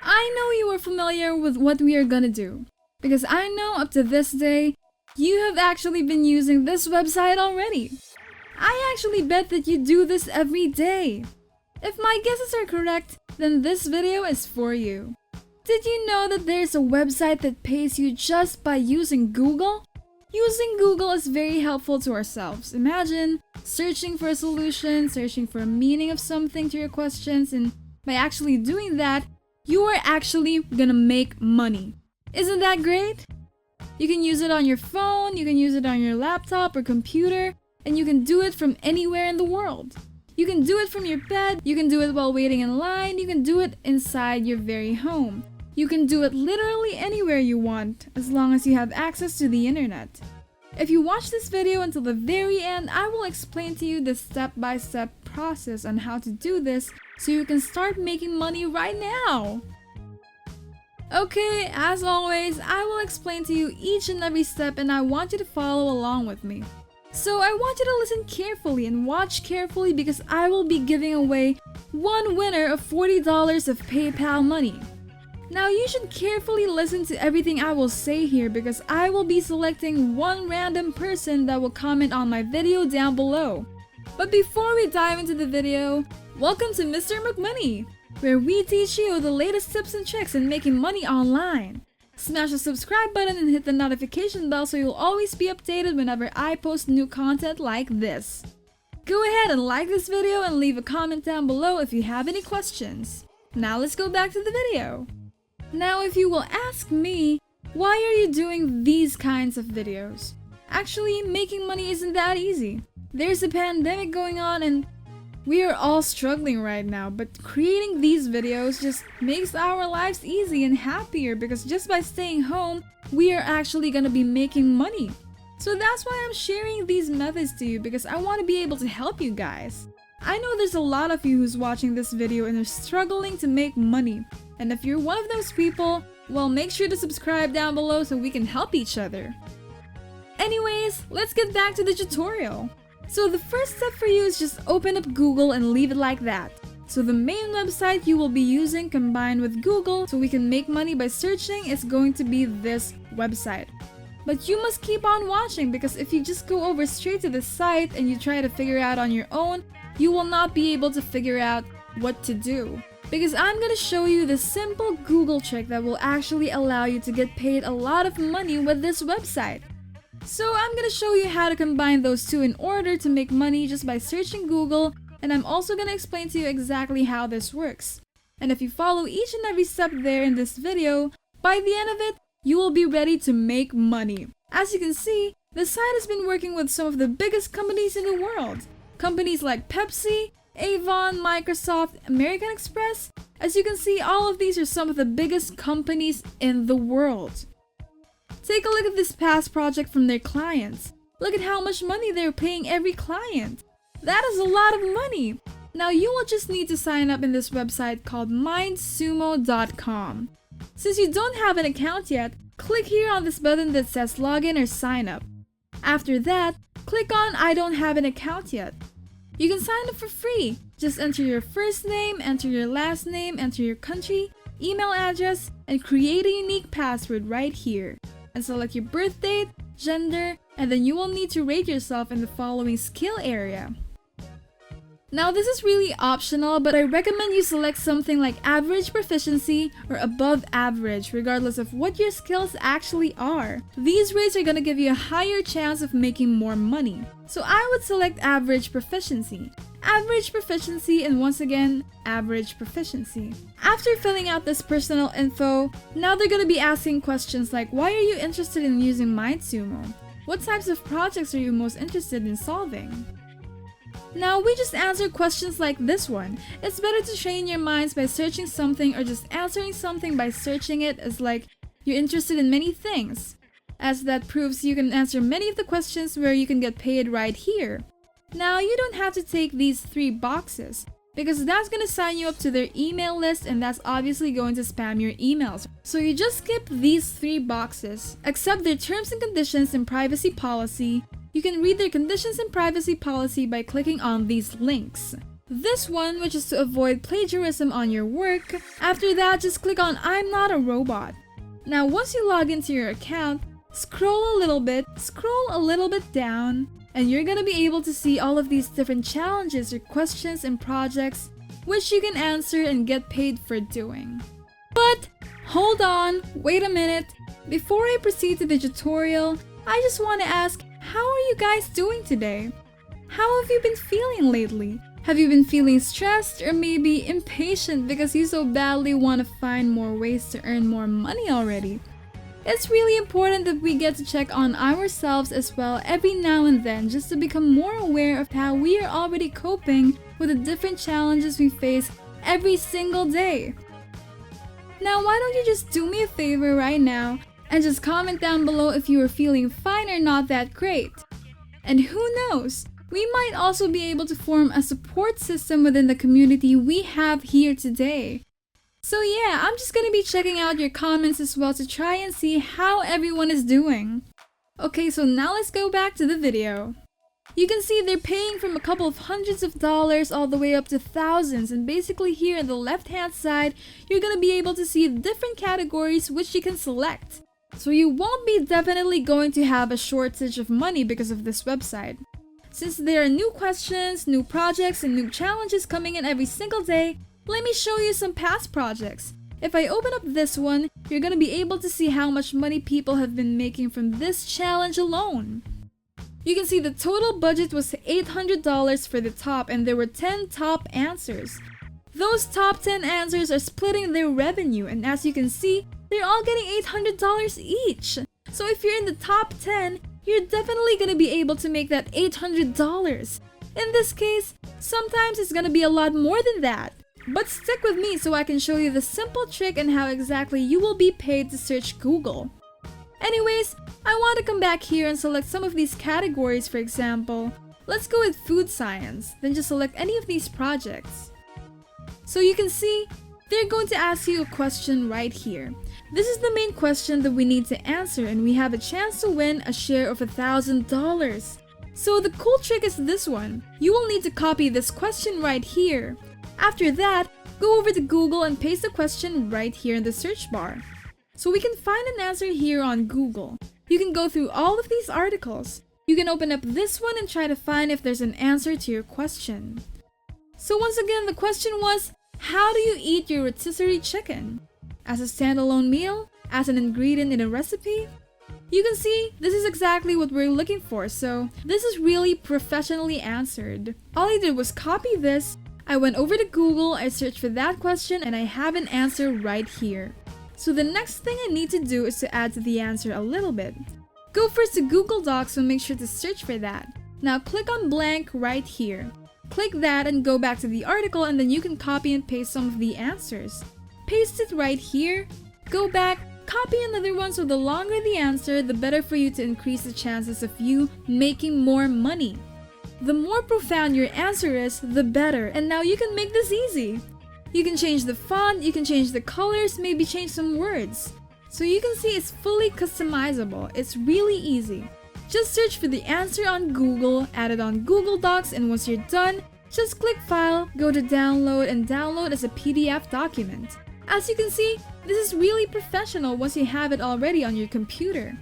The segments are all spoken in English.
I know you are familiar with what we are gonna do, because I know up to this day, you have actually been using this website already. I actually bet that you do this every day. If my guesses are correct, then this video is for you. Did you know that there's a website that pays you just by using Google? Using Google is very helpful to ourselves. Imagine searching for a solution, searching for a meaning of something to your questions, and by actually doing that, you are actually gonna make money. Isn't that great? You can use it on your phone, you can use it on your laptop or computer, and you can do it from anywhere in the world. You can do it from your bed, you can do it while waiting in line, you can do it inside your very home. You can do it literally anywhere you want, as long as you have access to the internet. If you watch this video until the very end, I will explain to you the step-by-step process on how to do this so you can start making money right now. Okay, as always, I will explain to you each and every step and I want you to follow along with me. So I want you to listen carefully and watch carefully because I will be giving away one winner of $40 of PayPal money. Now you should carefully listen to everything I will say here because I will be selecting one random person that will comment on my video down below. But before we dive into the video, welcome to Mr. McMoney, where we teach you the latest tips and tricks in making money online. Smash the subscribe button and hit the notification bell so you'll always be updated whenever I post new content like this. Go ahead and like this video and leave a comment down below if you have any questions. Now let's go back to the video. Now if you will ask me, why are you doing these kinds of videos? Actually, making money isn't that easy. There's a pandemic going on and we are all struggling right now, but creating these videos just makes our lives easy and happier because just by staying home, we are actually gonna be making money. So that's why I'm sharing these methods to you because I want to be able to help you guys. I know there's a lot of you who's watching this video and are struggling to make money. And if you're one of those people, well, make sure to subscribe down below so we can help each other. Anyways, let's get back to the tutorial. So the first step for you is just open up Google and leave it like that. So the main website you will be using combined with Google so we can make money by searching is going to be this website. But you must keep on watching because if you just go over straight to the site and you try to figure out on your own, you will not be able to figure out what to do. Because I'm gonna show you the simple Google trick that will actually allow you to get paid a lot of money with this website. So I'm gonna show you how to combine those two in order to make money just by searching Google, and I'm also gonna explain to you exactly how this works. And if you follow each and every step there in this video, by the end of it, you will be ready to make money. As you can see, the site has been working with some of the biggest companies in the world. Companies like Pepsi, Avon, Microsoft, American Express. As you can see, all of these are some of the biggest companies in the world. Take a look at this past project from their clients. Look at how much money they're paying every client. That is a lot of money. Now you will just need to sign up in this website called mindsumo.com. Since you don't have an account yet, click here on this button that says login or sign up. After that, click on I don't have an account yet. You can sign up for free. Just enter your first name, enter your last name, enter your country, email address, and create a unique password right here. And select your birth date, gender, and then you will need to rate yourself in the following skill area. Now this is really optional, but I recommend you select something like average proficiency or above average, regardless of what your skills actually are. These rates are going to give you a higher chance of making more money. So I would select average proficiency. Average proficiency and once again, average proficiency. After filling out this personal info, now they're going to be asking questions like, why are you interested in using MindSumo? What types of projects are you most interested in solving? Now we just answer questions like this one. It's better to train your minds by searching something or just answering something by searching it as like you're interested in many things. As that proves you can answer many of the questions where you can get paid right here. Now you don't have to take these 3 boxes because that's going to sign you up to their email list and that's obviously going to spam your emails. So you just skip these 3 boxes, accept their terms and conditions and privacy policy. You can read their conditions and privacy policy by clicking on these links. This one, which is to avoid plagiarism on your work. After that, just click on I'm not a robot. Now once you log into your account, scroll a little bit down, and you're gonna be able to see all of these different challenges or questions and projects which you can answer and get paid for doing. But hold on, wait a minute. Before I proceed to the tutorial, I just want to ask, how are you guys doing today? How have you been feeling lately? Have you been feeling stressed or maybe impatient because you so badly want to find more ways to earn more money already? It's really important that we get to check on ourselves as well every now and then just to become more aware of how we are already coping with the different challenges we face every single day. Now why don't you just do me a favor right now and just comment down below if you are feeling fine or not that great. And who knows, we might also be able to form a support system within the community we have here today. So yeah, I'm just gonna be checking out your comments as well to try and see how everyone is doing. Okay, so now let's go back to the video. You can see they're paying from a couple of hundreds of dollars all the way up to thousands, and basically here on the left hand side, you're gonna be able to see different categories which you can select. So you won't be definitely going to have a shortage of money because of this website. Since there are new questions, new projects, and new challenges coming in every single day, let me show you some past projects. If I open up this one, you're gonna be able to see how much money people have been making from this challenge alone. You can see the total budget was $800 for the top, and there were 10 top answers. Those top 10 answers are splitting their revenue, and as you can see, they're all getting $800 each. So if you're in the top 10, you're definitely gonna be able to make that $800. In this case, sometimes it's gonna be a lot more than that. But stick with me so I can show you the simple trick and how exactly you will be paid to search Google. Anyways, I want to come back here and select some of these categories. For example, let's go with food science, then just select any of these projects. So you can see, they're going to ask you a question right here. This is the main question that we need to answer, and we have a chance to win a share of $1,000. So the cool trick is this one. You will need to copy this question right here. After that, go over to Google and paste the question right here in the search bar. So we can find an answer here on Google. You can go through all of these articles. You can open up this one and try to find if there's an answer to your question. So once again, the question was, how do you eat your rotisserie chicken? As a standalone meal? As an ingredient in a recipe? You can see, this is exactly what we're looking for, so this is really professionally answered. All I did was copy this, I went over to Google, I searched for that question, and I have an answer right here. So the next thing I need to do is to add to the answer a little bit. Go first to Google Docs and make sure to search for that. Now click on blank right here. Click that and go back to the article, and then you can copy and paste some of the answers. Paste it right here, go back, copy another one, so the longer the answer, the better for you to increase the chances of you making more money. The more profound your answer is, the better, and now you can make this easy. You can change the font, you can change the colors, maybe change some words. So you can see it's fully customizable. It's really easy. Just search for the answer on Google, add it on Google Docs, and once you're done, just click File, go to Download, and download as a PDF document. As you can see, this is really professional once you have it already on your computer.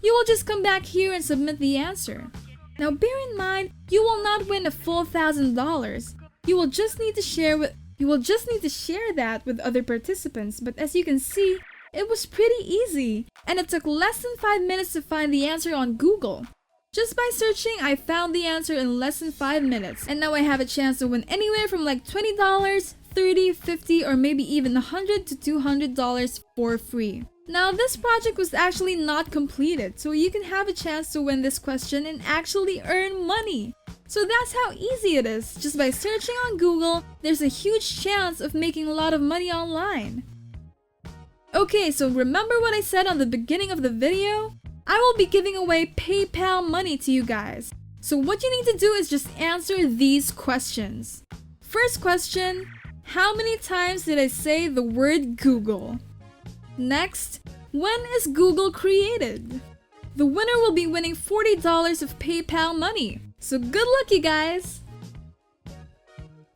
You will just come back here and submit the answer. Now bear in mind, you will not win a full $1,000. You will just need to share that with other participants, but as you can see, it was pretty easy, and it took less than 5 minutes to find the answer on Google. Just by searching, I found the answer in less than 5 minutes, and now I have a chance to win anywhere from like $20, $30, $50, or maybe even $100 to $200 for free. Now this project was actually not completed, so you can have a chance to win this question and actually earn money. So that's how easy it is. Just by searching on Google, there's a huge chance of making a lot of money online. Okay, so remember what I said on the beginning of the video? I will be giving away PayPal money to you guys. So what you need to do is just answer these questions. First question, how many times did I say the word Google? Next, when is Google created? The winner will be winning $40 of PayPal money. So good luck, you guys!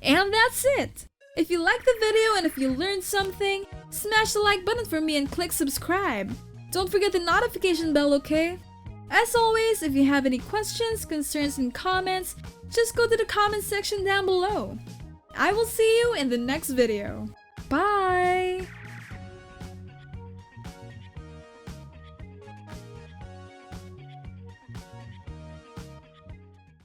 And that's it! If you liked the video and if you learned something, smash the like button for me and click subscribe. Don't forget the notification bell, okay? As always, if you have any questions, concerns, and comments, just go to the comment section down below. I will see you in the next video.